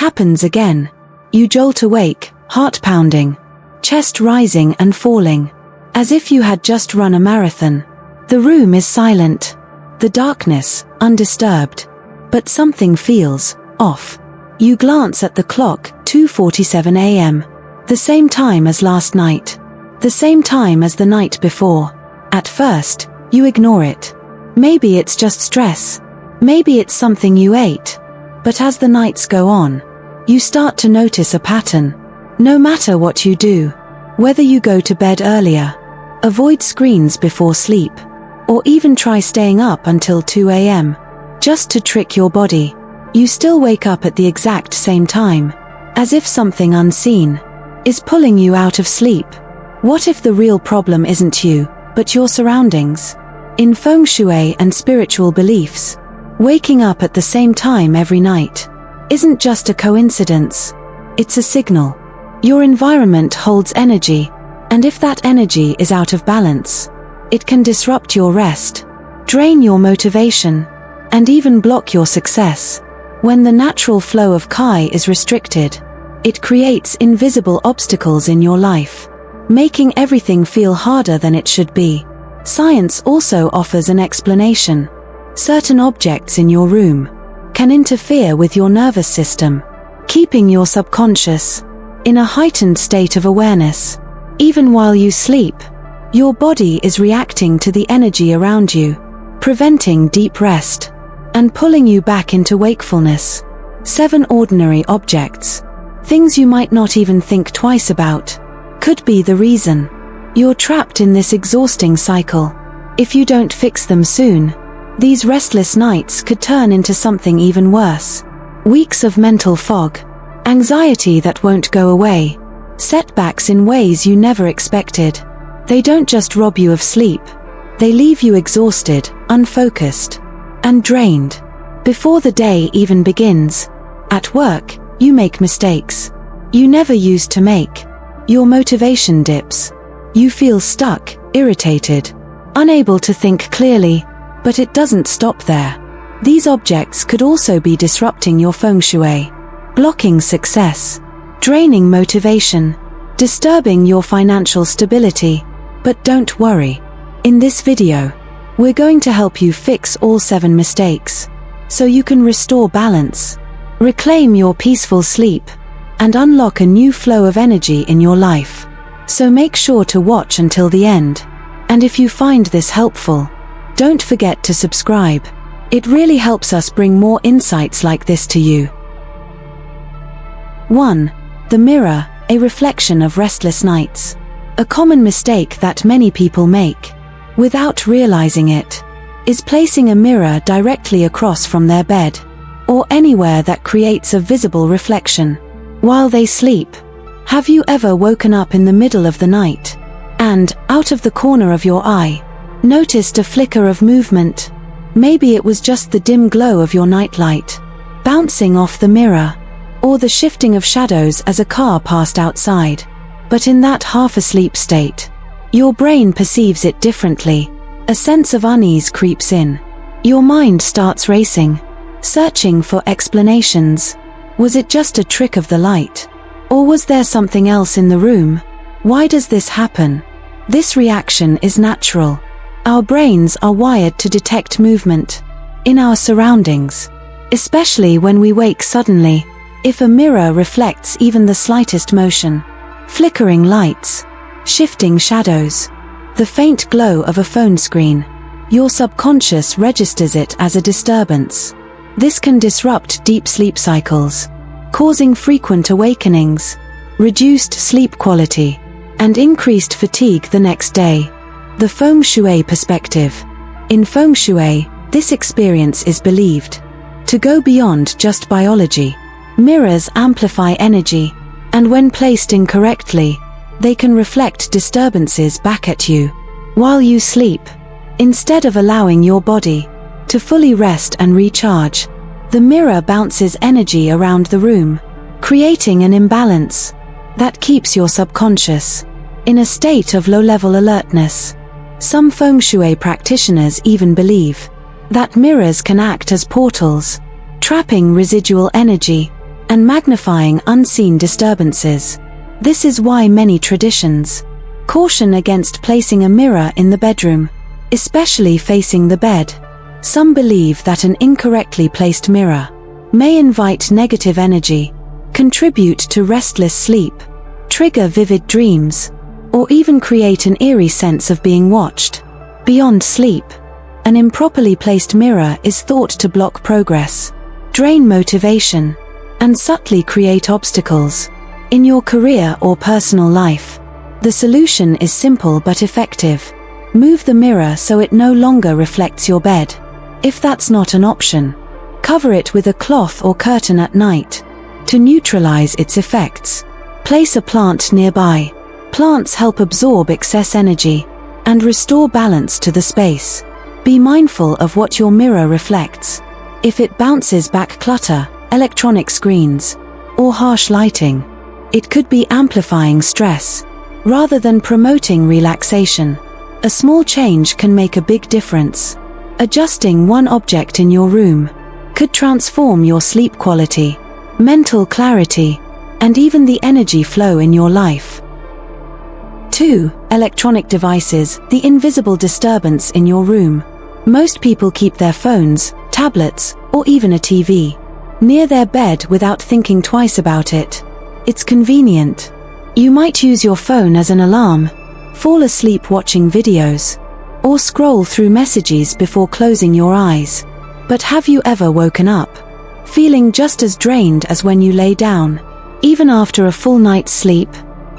happens again. You jolt awake, heart pounding, chest rising and falling, as if you had just run a marathon. The room is silent, the darkness, undisturbed. But something feels off. You glance at the clock, 2:47 a.m. The same time as last night. The same time as the night before. At first, you ignore it. Maybe it's just stress. Maybe it's something you ate. But as the nights go on, you start to notice a pattern. No matter what you do, whether you go to bed earlier, avoid screens before sleep, or even try staying up until 2 a.m., just to trick your body, you still wake up at the exact same time, as if something unseen is pulling you out of sleep. What if the real problem isn't you, but your surroundings? In Feng Shui and spiritual beliefs, waking up at the same time every night isn't just a coincidence, it's a signal. Your environment holds energy, and if that energy is out of balance, it can disrupt your rest, drain your motivation, and even block your success. When the natural flow of Chi is restricted, it creates invisible obstacles in your life, making everything feel harder than it should be. Science also offers an explanation. Certain objects in your room can interfere with your nervous system, keeping your subconscious in a heightened state of awareness. Even while you sleep, your body is reacting to the energy around you, preventing deep rest and pulling you back into wakefulness. 7 ordinary objects, things you might not even think twice about, could be the reason you're trapped in this exhausting cycle. If you don't fix them soon, these restless nights could turn into something even worse. Weeks of mental fog, anxiety that won't go away, setbacks in ways you never expected. They don't just rob you of sleep, they leave you exhausted, unfocused, and drained before the day even begins. At work, you make mistakes you never used to make. Your motivation dips. You feel stuck, irritated, unable to think clearly. But it doesn't stop there. These objects could also be disrupting your Feng Shui, blocking success, draining motivation, disturbing your financial stability. But don't worry. In this video, we're going to help you fix all 7 mistakes, so you can restore balance, reclaim your peaceful sleep, and unlock a new flow of energy in your life. So make sure to watch until the end. And if you find this helpful, don't forget to subscribe. It really helps us bring more insights like this to you. 1. The mirror, a reflection of restless nights. A common mistake that many people make, without realizing it, is placing a mirror directly across from their bed, or anywhere that creates a visible reflection while they sleep. Have you ever woken up in the middle of the night and, out of the corner of your eye, noticed a flicker of movement? Maybe it was just the dim glow of your nightlight bouncing off the mirror, or the shifting of shadows as a car passed outside. But in that half-asleep state, your brain perceives it differently. A sense of unease creeps in. Your mind starts racing, searching for explanations. Was it just a trick of the light? Or was there something else in the room? Why does this happen? This reaction is natural. Our brains are wired to detect movement in our surroundings, especially when we wake suddenly. If a mirror reflects even the slightest motion, flickering lights, shifting shadows, the faint glow of a phone screen, your subconscious registers it as a disturbance. This can disrupt deep sleep cycles, causing frequent awakenings, reduced sleep quality, and increased fatigue the next day. The Feng Shui perspective. In Feng Shui, this experience is believed to go beyond just biology. Mirrors amplify energy, and when placed incorrectly, they can reflect disturbances back at you while you sleep. Instead of allowing your body to fully rest and recharge, the mirror bounces energy around the room, creating an imbalance that keeps your subconscious in a state of low-level alertness. Some Feng Shui practitioners even believe that mirrors can act as portals, trapping residual energy and magnifying unseen disturbances. This is why many traditions caution against placing a mirror in the bedroom, especially facing the bed. Some believe that an incorrectly placed mirror may invite negative energy, contribute to restless sleep, trigger vivid dreams, or even create an eerie sense of being watched. Beyond sleep, an improperly placed mirror is thought to block progress, drain motivation, and subtly create obstacles in your career or personal life. The solution is simple but effective. Move the mirror so it no longer reflects your bed. If that's not an option, cover it with a cloth or curtain at night to neutralize its effects. Place a plant nearby. Plants help absorb excess energy and restore balance to the space. Be mindful of what your mirror reflects. If it bounces back clutter, electronic screens, or harsh lighting, it could be amplifying stress rather than promoting relaxation. A small change can make a big difference. Adjusting one object in your room could transform your sleep quality, mental clarity, and even the energy flow in your life. 2. Electronic devices, the invisible disturbance in your room. Most people keep their phones, tablets, or even a TV near their bed without thinking twice about it. It's convenient. You might use your phone as an alarm, fall asleep watching videos, or scroll through messages before closing your eyes. But have you ever woken up feeling just as drained as when you lay down, even after a full night's sleep?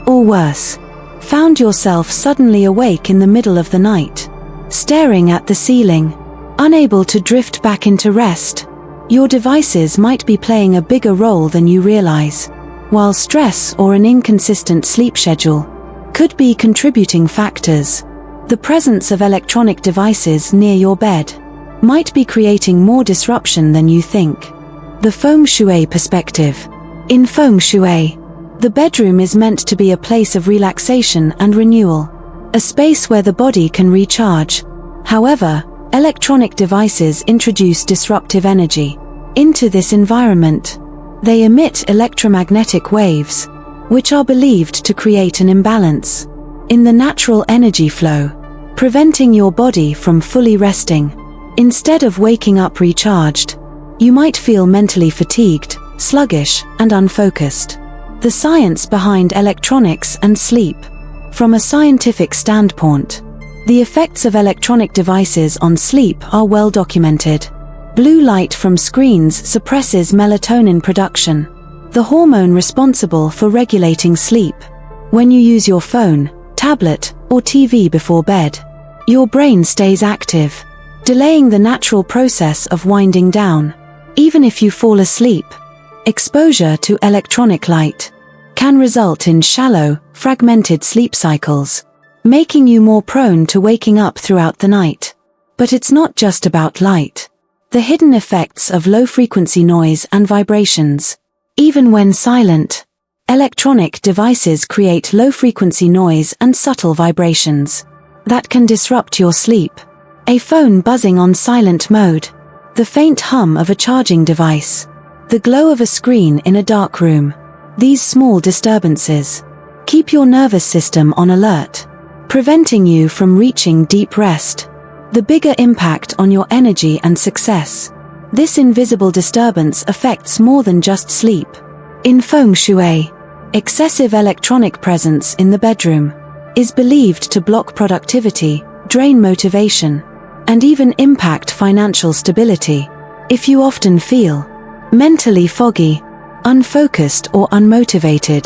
Or worse, found yourself suddenly awake in the middle of the night, staring at the ceiling, unable to drift back into rest? Your devices might be playing a bigger role than you realize, while stress or an inconsistent sleep schedule could be contributing factors. The presence of electronic devices near your bed might be creating more disruption than you think. The Feng Shui perspective. In Feng Shui, the bedroom is meant to be a place of relaxation and renewal, a space where the body can recharge. However, electronic devices introduce disruptive energy into this environment. They emit electromagnetic waves, which are believed to create an imbalance in the natural energy flow, preventing your body from fully resting. Instead of waking up recharged, you might feel mentally fatigued, sluggish, and unfocused. The science behind electronics and sleep. From a scientific standpoint, the effects of electronic devices on sleep are well documented. Blue light from screens suppresses melatonin production, the hormone responsible for regulating sleep. When you use your phone, tablet, or TV before bed, your brain stays active, delaying the natural process of winding down. Even if you fall asleep, exposure to electronic light can result in shallow, fragmented sleep cycles, making you more prone to waking up throughout the night. But it's not just about light. The hidden effects of low-frequency noise and vibrations. Even when silent, electronic devices create low-frequency noise and subtle vibrations that can disrupt your sleep. A phone buzzing on silent mode, the faint hum of a charging device, the glow of a screen in a dark room. These small disturbances keep your nervous system on alert, preventing you from reaching deep rest. The bigger impact on your energy and success. This invisible disturbance affects more than just sleep. In Feng Shui, excessive electronic presence in the bedroom is believed to block productivity, drain motivation, and even impact financial stability. If you often feel mentally foggy, unfocused, or unmotivated,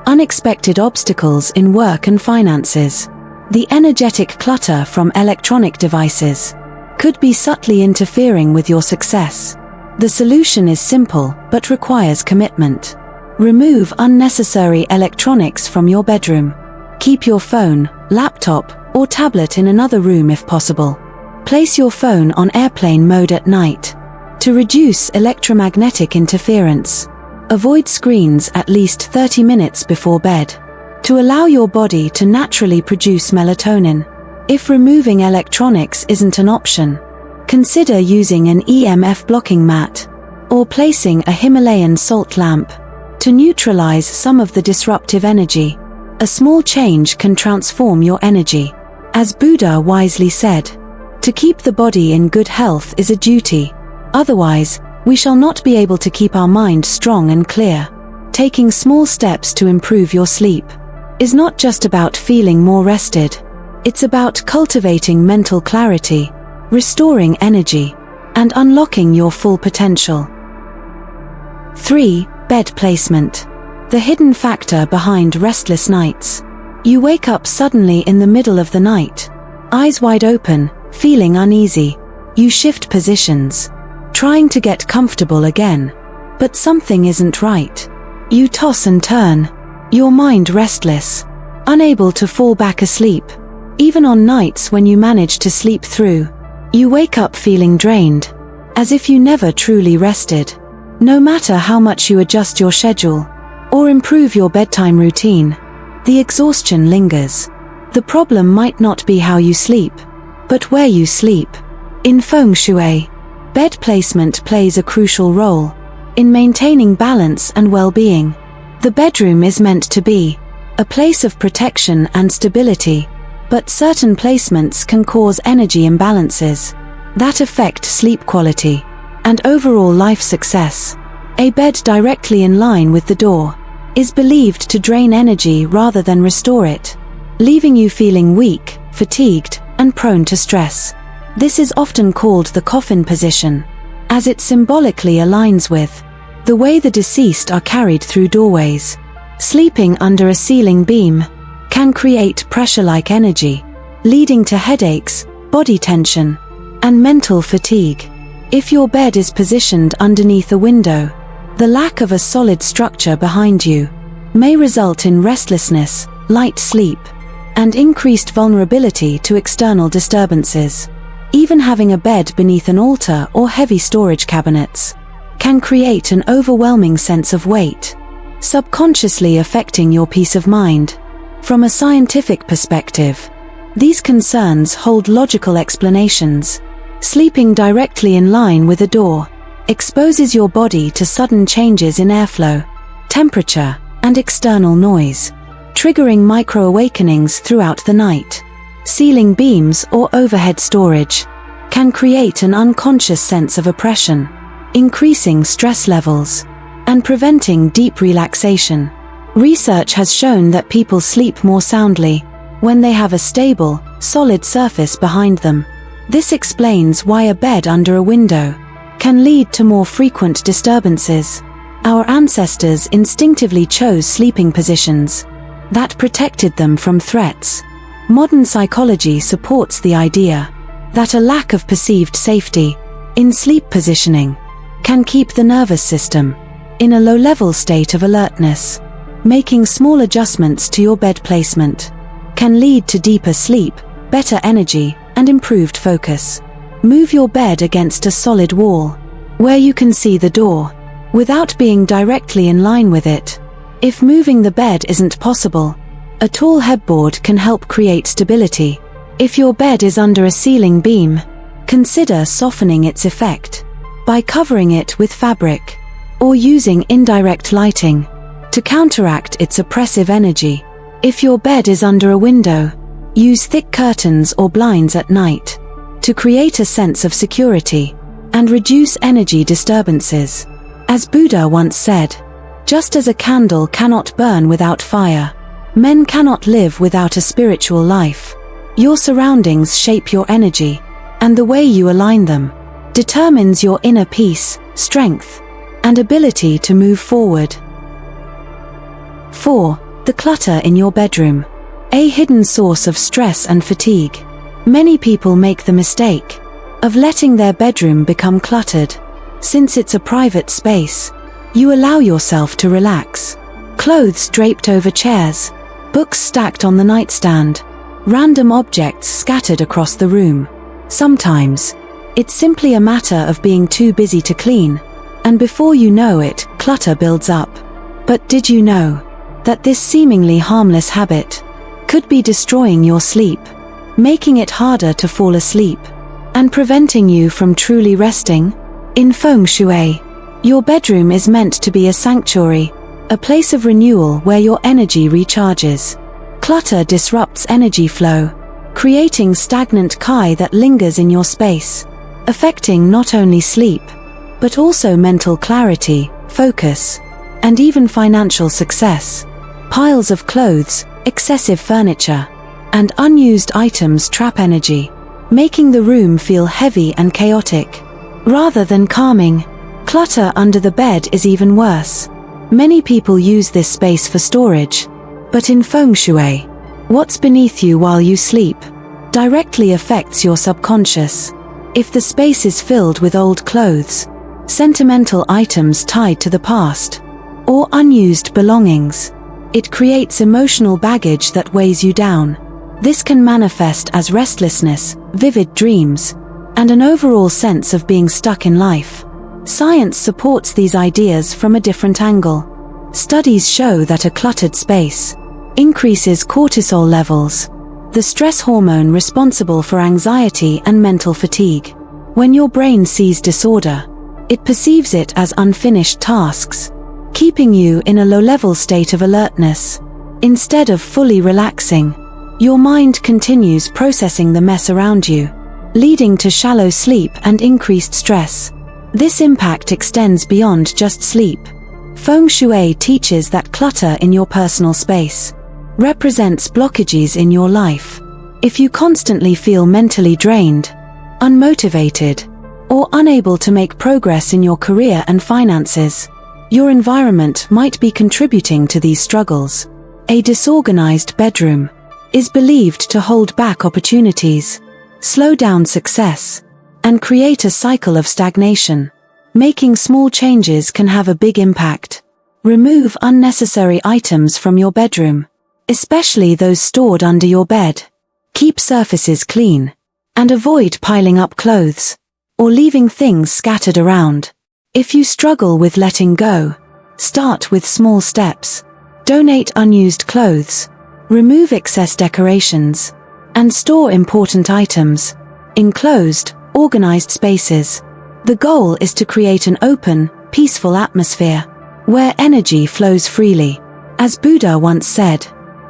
unexpected obstacles in work and finances, the energetic clutter from electronic devices could be subtly interfering with your success. The solution is simple but requires commitment. Remove unnecessary electronics from your bedroom. Keep your phone, laptop, or tablet in another room if possible. Place your phone on airplane mode at night to reduce electromagnetic interference. Avoid screens at least 30 minutes before bed to allow your body to naturally produce melatonin. If removing electronics isn't an option, consider using an EMF blocking mat or placing a Himalayan salt lamp to neutralize some of the disruptive energy. A small change can transform your energy. As Buddha wisely said, to keep the body in good health is a duty. Otherwise, we shall not be able to keep our mind strong and clear. Taking small steps to improve your sleep is not just about feeling more rested. It's about cultivating mental clarity, restoring energy, and unlocking your full potential. 3. Bed placement. The hidden factor behind restless nights. You wake up suddenly in the middle of the night, eyes wide open, feeling uneasy. You shift positions, trying to get comfortable again, but something isn't right. You toss and turn, your mind restless, unable to fall back asleep. Even on nights when you manage to sleep through, you wake up feeling drained, as if you never truly rested. No matter how much you adjust your schedule or improve your bedtime routine, the exhaustion lingers. The problem might not be how you sleep, but where you sleep. In Feng Shui, bed placement plays a crucial role in maintaining balance and well-being. The bedroom is meant to be a place of protection and stability, but certain placements can cause energy imbalances that affect sleep quality and overall life success. A bed directly in line with the door is believed to drain energy rather than restore it, leaving you feeling weak, fatigued, and prone to stress. This is often called the coffin position, as it symbolically aligns with the way the deceased are carried through doorways. Sleeping under a ceiling beam can create pressure-like energy, leading to headaches, body tension, and mental fatigue. If your bed is positioned underneath a window, the lack of a solid structure behind you may result in restlessness, light sleep, and increased vulnerability to external disturbances. Even having a bed beneath an altar or heavy storage cabinets can create an overwhelming sense of weight, subconsciously affecting your peace of mind. From a scientific perspective, these concerns hold logical explanations. Sleeping directly in line with a door exposes your body to sudden changes in airflow, temperature, and external noise, triggering micro-awakenings throughout the night. Ceiling beams or overhead storage can create an unconscious sense of oppression, increasing stress levels and preventing deep relaxation. Research has shown that people sleep more soundly when they have a stable, solid surface behind them. This explains why a bed under a window can lead to more frequent disturbances. Our ancestors instinctively chose sleeping positions that protected them from threats. Modern psychology supports the idea that a lack of perceived safety in sleep positioning can keep the nervous system in a low-level state of alertness. Making small adjustments to your bed placement can lead to deeper sleep, better energy, and improved focus. Move your bed against a solid wall, where you can see the door, without being directly in line with it. If moving the bed isn't possible, a tall headboard can help create stability. If your bed is under a ceiling beam, consider softening its effect by covering it with fabric, or using indirect lighting to counteract its oppressive energy. If your bed is under a window, use thick curtains or blinds at night to create a sense of security and reduce energy disturbances. As Buddha once said, just as a candle cannot burn without fire, men cannot live without a spiritual life. Your surroundings shape your energy, and the way you align them determines your inner peace, strength, and ability to move forward. 4. The clutter in your bedroom. A hidden source of stress and fatigue. Many people make the mistake of letting their bedroom become cluttered. Since it's a private space, you allow yourself to relax. Clothes draped over chairs, books stacked on the nightstand, random objects scattered across the room. Sometimes, it's simply a matter of being too busy to clean, and before you know it, clutter builds up. But did you know that this seemingly harmless habit could be destroying your sleep, making it harder to fall asleep, and preventing you from truly resting? In Feng Shui, Your bedroom is meant to be a sanctuary, a place of renewal where your energy recharges. Clutter disrupts energy flow, creating stagnant chi that lingers in your space, affecting not only sleep, but also mental clarity, focus, and even financial success. Piles of clothes, excessive furniture, and unused items trap energy, making the room feel heavy and chaotic, rather than calming. Clutter under the bed is even worse. Many people use this space for storage, but in Feng Shui, what's beneath you while you sleep directly affects your subconscious. If the space is filled with old clothes, sentimental items tied to the past, or unused belongings, it creates emotional baggage that weighs you down. This can manifest as restlessness, vivid dreams, and an overall sense of being stuck in life. Science supports these ideas from a different angle. Studies show that a cluttered space increases cortisol levels, the stress hormone responsible for anxiety and mental fatigue. When your brain sees disorder, it perceives it as unfinished tasks, keeping you in a low-level state of alertness. Instead of fully relaxing, your mind continues processing the mess around you, leading to shallow sleep and increased stress. This impact extends beyond just sleep. Feng Shui teaches that clutter in your personal space represents blockages in your life. If you constantly feel mentally drained, unmotivated, or unable to make progress in your career and finances, your environment might be contributing to these struggles. A disorganized bedroom is believed to hold back opportunities, slow down success, and create a cycle of stagnation. Making small changes can have a big impact. Remove unnecessary items from your bedroom, especially those stored under your bed. Keep surfaces clean, and avoid piling up clothes or leaving things scattered around. If you struggle with letting go, start with small steps. Donate unused clothes, remove excess decorations, and store important items in closed, organized spaces. The goal is to create an open, peaceful atmosphere where energy flows freely. As Buddha once said,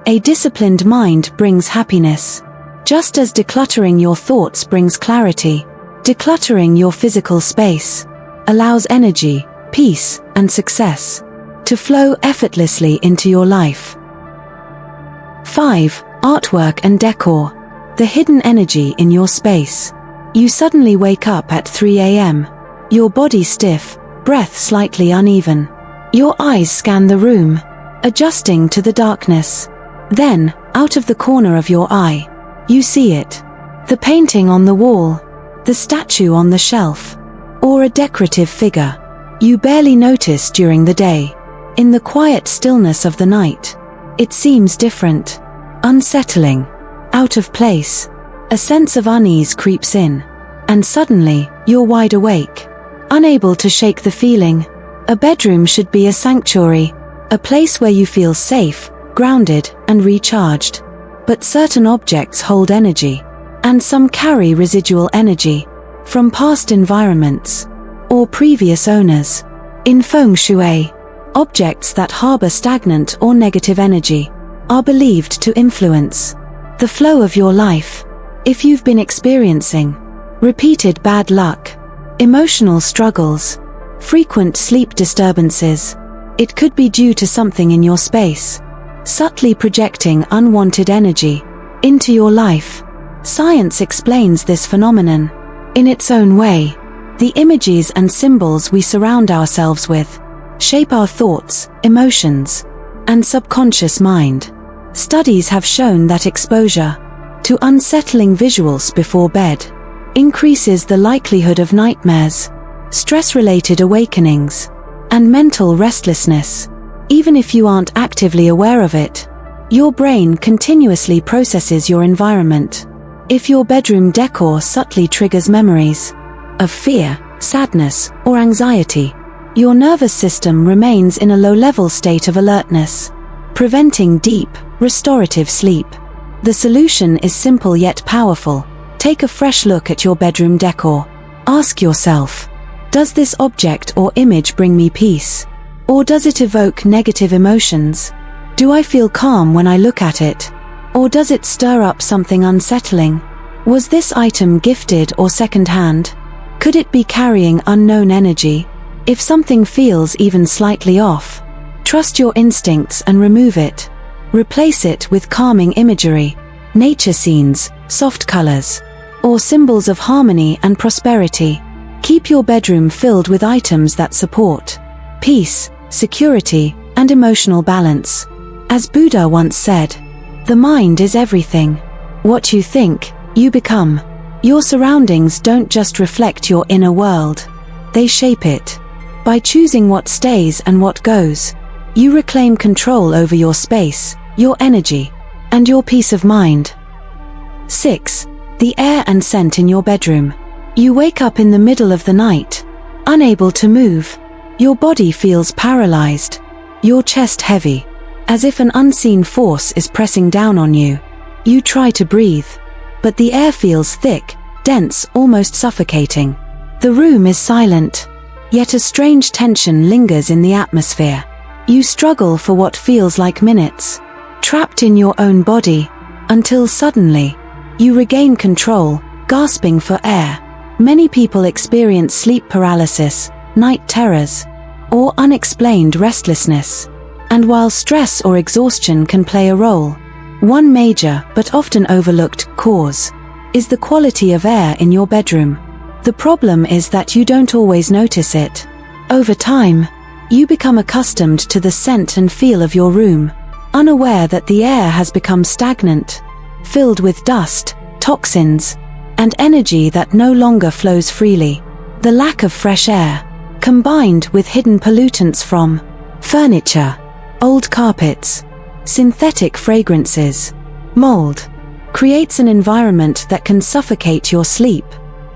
a disciplined mind brings happiness. Just as decluttering your thoughts brings clarity, decluttering your physical space allows energy, peace, and success to flow effortlessly into your life. 5. Artwork and decor. The hidden energy in your space. You suddenly wake up at 3 a.m. Your body stiff, breath slightly uneven. Your eyes scan the room, adjusting to the darkness. Then, out of the corner of your eye, you see it. The painting on the wall, the statue on the shelf, or a decorative figure you barely notice during the day. In the quiet stillness of the night, it seems different, unsettling, out of place. A sense of unease creeps in, and suddenly, you're wide awake, unable to shake the feeling. A bedroom should be a sanctuary, a place where you feel safe, grounded, and recharged. But certain objects hold energy, and some carry residual energy from past environments or previous owners. In Feng Shui, objects that harbor stagnant or negative energy are believed to influence the flow of your life. If you've been experiencing repeated bad luck, emotional struggles, frequent sleep disturbances, it could be due to something in your space, subtly projecting unwanted energy into your life. Science explains this phenomenon in its own way. The images and symbols we surround ourselves with shape our thoughts, emotions, and subconscious mind. Studies have shown that exposure to unsettling visuals before bed increases the likelihood of nightmares, stress-related awakenings, and mental restlessness. Even if you aren't actively aware of it, your brain continuously processes your environment. If your bedroom decor subtly triggers memories of fear, sadness, or anxiety, your nervous system remains in a low-level state of alertness, preventing deep, restorative sleep. The solution is simple yet powerful. Take a fresh look at your bedroom decor. Ask yourself, Does this object or image bring me peace? Or does it evoke negative emotions? Do I feel calm when I look at it? Or does it stir up something unsettling? Was this item gifted or second-hand? Could it be carrying unknown energy? If something feels even slightly off, trust your instincts and remove it. Replace it with calming imagery, nature scenes, soft colors, or symbols of harmony and prosperity. Keep your bedroom filled with items that support peace, security, and emotional balance. As Buddha once said, "The mind is everything. What you think, you become." Your surroundings don't just reflect your inner world, they shape it. By choosing what stays and what goes, you reclaim control over your space, your energy, and your peace of mind. 6. The air and scent in your bedroom. You wake up in the middle of the night, unable to move. Your body feels paralyzed, your chest heavy, as if an unseen force is pressing down on you. You try to breathe, but the air feels thick, dense, almost suffocating. The room is silent, yet a strange tension lingers in the atmosphere. You struggle for what feels like minutes, trapped in your own body, until suddenly, you regain control, gasping for air. Many people experience sleep paralysis, night terrors, or unexplained restlessness. And while stress or exhaustion can play a role, one major but often overlooked cause is the quality of air in your bedroom. The problem is that you don't always notice it. Over time, you become accustomed to the scent and feel of your room, unaware that the air has become stagnant, filled with dust, toxins, and energy that no longer flows freely. The lack of fresh air, combined with hidden pollutants from furniture, old carpets, synthetic fragrances, mold, creates an environment that can suffocate your sleep,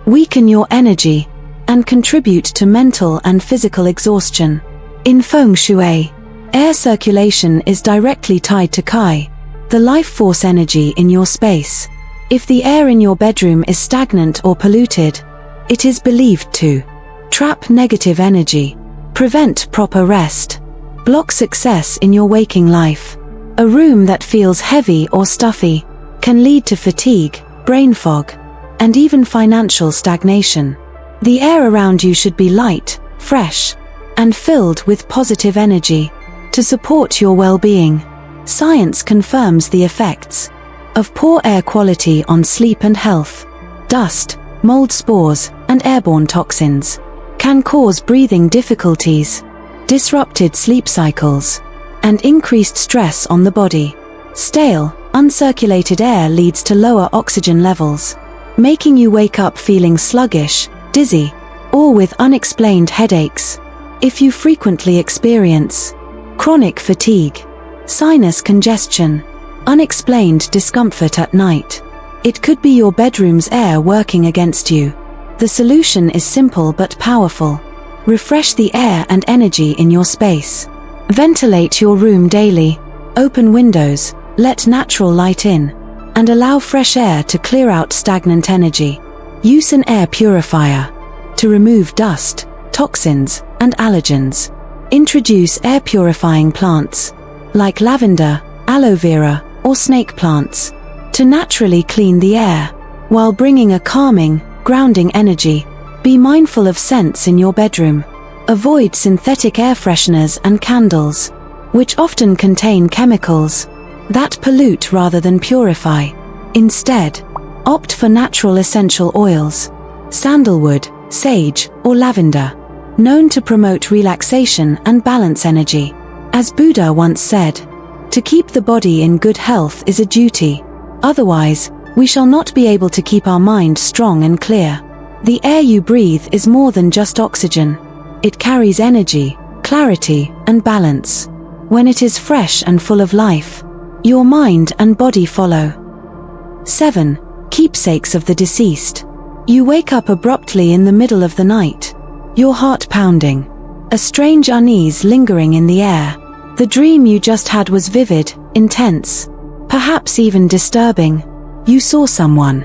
weaken your energy, and contribute to mental and physical exhaustion. In Feng Shui, air circulation is directly tied to Qi, the life force energy in your space. If the air in your bedroom is stagnant or polluted, it is believed to trap negative energy, prevent proper rest, block success in your waking life. A room that feels heavy or stuffy can lead to fatigue, brain fog, and even financial stagnation. The air around you should be light, fresh, and filled with positive energy to support your well-being. Science confirms the effects of poor air quality on sleep and health. Dust, mold spores, and airborne toxins can cause breathing difficulties, disrupted sleep cycles, and increased stress on the body. Stale, uncirculated air leads to lower oxygen levels, making you wake up feeling sluggish, dizzy, or with unexplained headaches. If you frequently experience chronic fatigue, sinus congestion, unexplained discomfort at night, it could be your bedroom's air working against you. The solution is simple but powerful. Refresh the air and energy in your space. Ventilate your room daily. Open windows, let natural light in, and allow fresh air to clear out stagnant energy. Use an air purifier to remove dust, toxins, and allergens. Introduce air purifying plants, like lavender, aloe vera, or snake plants, to naturally clean the air, while bringing a calming, grounding energy. Be mindful of scents in your bedroom. Avoid synthetic air fresheners and candles, which often contain chemicals that pollute rather than purify. Instead, opt for natural essential oils, sandalwood, sage, or lavender, known to promote relaxation and balance energy. As Buddha once said, to keep the body in good health is a duty. Otherwise, we shall not be able to keep our mind strong and clear. The air you breathe is more than just oxygen. It carries energy, clarity, and balance. When it is fresh and full of life, your mind and body follow. 7. Keepsakes of the deceased. You wake up abruptly in the middle of the night, your heart pounding, a strange unease lingering in the air. The dream you just had was vivid, intense, perhaps even disturbing. You saw someone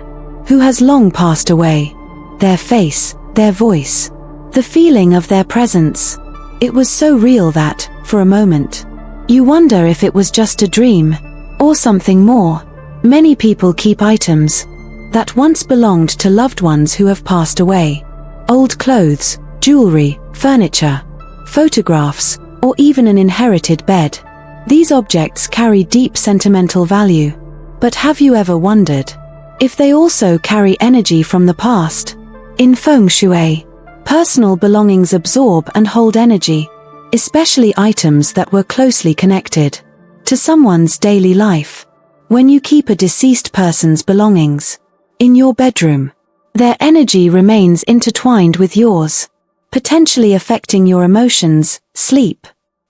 who has long passed away. Their face, their voice, The feeling of their presence. It was so real that, for a moment, you wonder if it was just a dream, or something more. Many people keep items that once belonged to loved ones who have passed away. Old clothes, jewelry, furniture, photographs, or even an inherited bed. These objects carry deep sentimental value. But have you ever wondered if they also carry energy from the past? In Feng Shui, personal belongings absorb and hold energy, especially items that were closely connected to someone's daily life. When you keep a deceased person's belongings in your bedroom, their energy remains intertwined with yours, potentially affecting your emotions, sleep,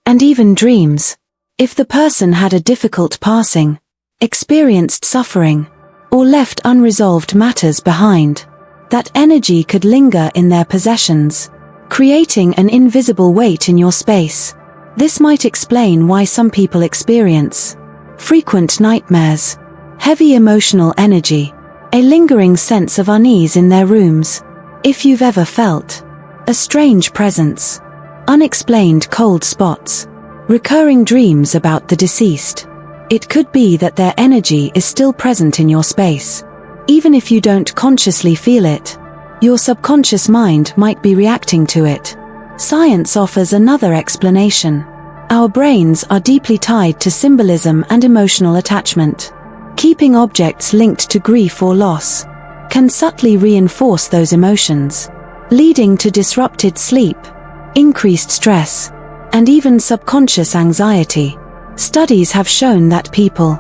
and even dreams. If the person had a difficult passing, experienced suffering, or left unresolved matters behind, that energy could linger in their possessions, creating an invisible weight in your space. This might explain why some people experience frequent nightmares, heavy emotional energy, a lingering sense of unease in their rooms. If you've ever felt a strange presence, unexplained cold spots, recurring dreams about the deceased, it could be that their energy is still present in your space. Even if you don't consciously feel it, your subconscious mind might be reacting to it. Science offers another explanation. Our brains are deeply tied to symbolism and emotional attachment. Keeping objects linked to grief or loss can subtly reinforce those emotions, leading to disrupted sleep, increased stress, and even subconscious anxiety. Studies have shown that people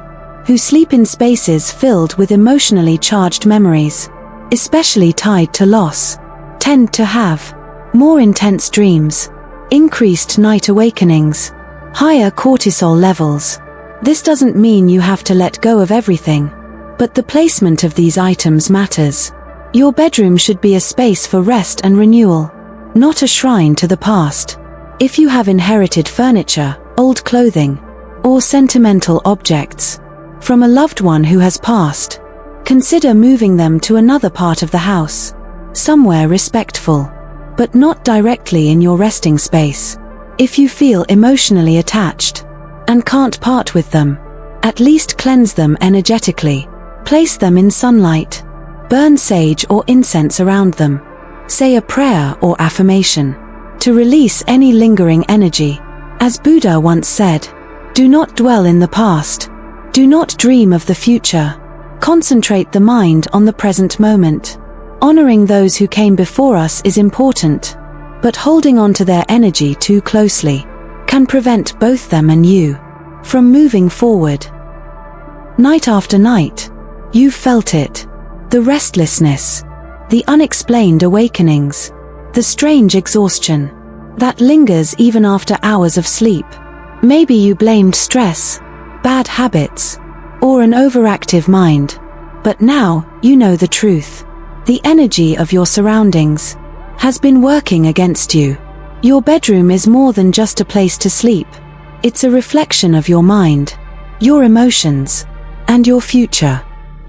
who sleep in spaces filled with emotionally charged memories, especially tied to loss, tend to have more intense dreams, increased night awakenings, higher cortisol levels. This doesn't mean you have to let go of everything, but the placement of these items matters. Your bedroom should be a space for rest and renewal, not a shrine to the past. If you have inherited furniture, old clothing, or sentimental objects from a loved one who has passed, consider moving them to another part of the house, somewhere respectful, but not directly in your resting space. If you feel emotionally attached and can't part with them, at least cleanse them energetically. Place them in sunlight. Burn sage or incense around them. Say a prayer or affirmation to release any lingering energy. As Buddha once said, do not dwell in the past. Do not dream of the future. Concentrate the mind on the present moment. Honoring those who came before us is important, but holding on to their energy too closely can prevent both them and you from moving forward. Night after night, you've felt it. The restlessness, the unexplained awakenings, the strange exhaustion that lingers even after hours of sleep. Maybe you blamed stress, bad habits, or an overactive mind, but now you know the truth. The energy of your surroundings has been working against you. Your bedroom is more than just a place to sleep. It's a reflection of your mind, your emotions, and your future.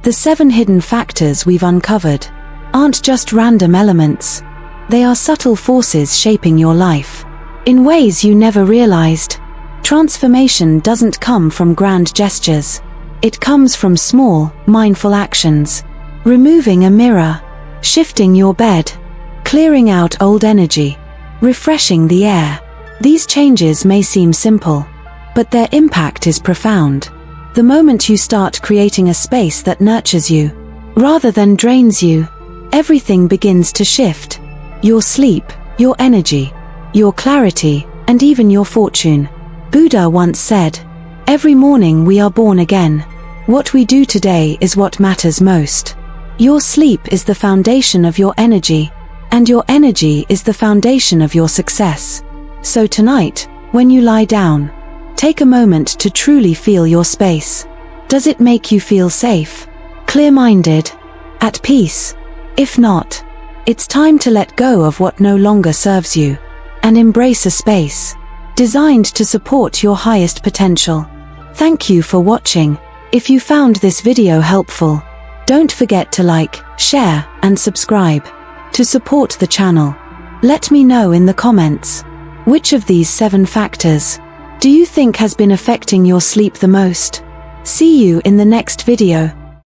The 7 hidden factors we've uncovered aren't just random elements. They are subtle forces shaping your life in ways you never realized. Transformation doesn't come from grand gestures. It comes from small, mindful actions. Removing a mirror, shifting your bed, clearing out old energy, refreshing the air. These changes may seem simple, but their impact is profound. The moment you start creating a space that nurtures you, rather than drains you, everything begins to shift. Your sleep, your energy, your clarity, and even your fortune. Buddha once said, "Every morning we are born again. What we do today is what matters most." Your sleep is the foundation of your energy, and your energy is the foundation of your success. So tonight, when you lie down, take a moment to truly feel your space. Does it make you feel safe, clear-minded, at peace? If not, it's time to let go of what no longer serves you, and embrace a space designed to support your highest potential. Thank you for watching. If you found this video helpful, don't forget to like, share, and subscribe to support the channel. Let me know in the comments. Which of these 7 factors do you think has been affecting your sleep the most? See you in the next video.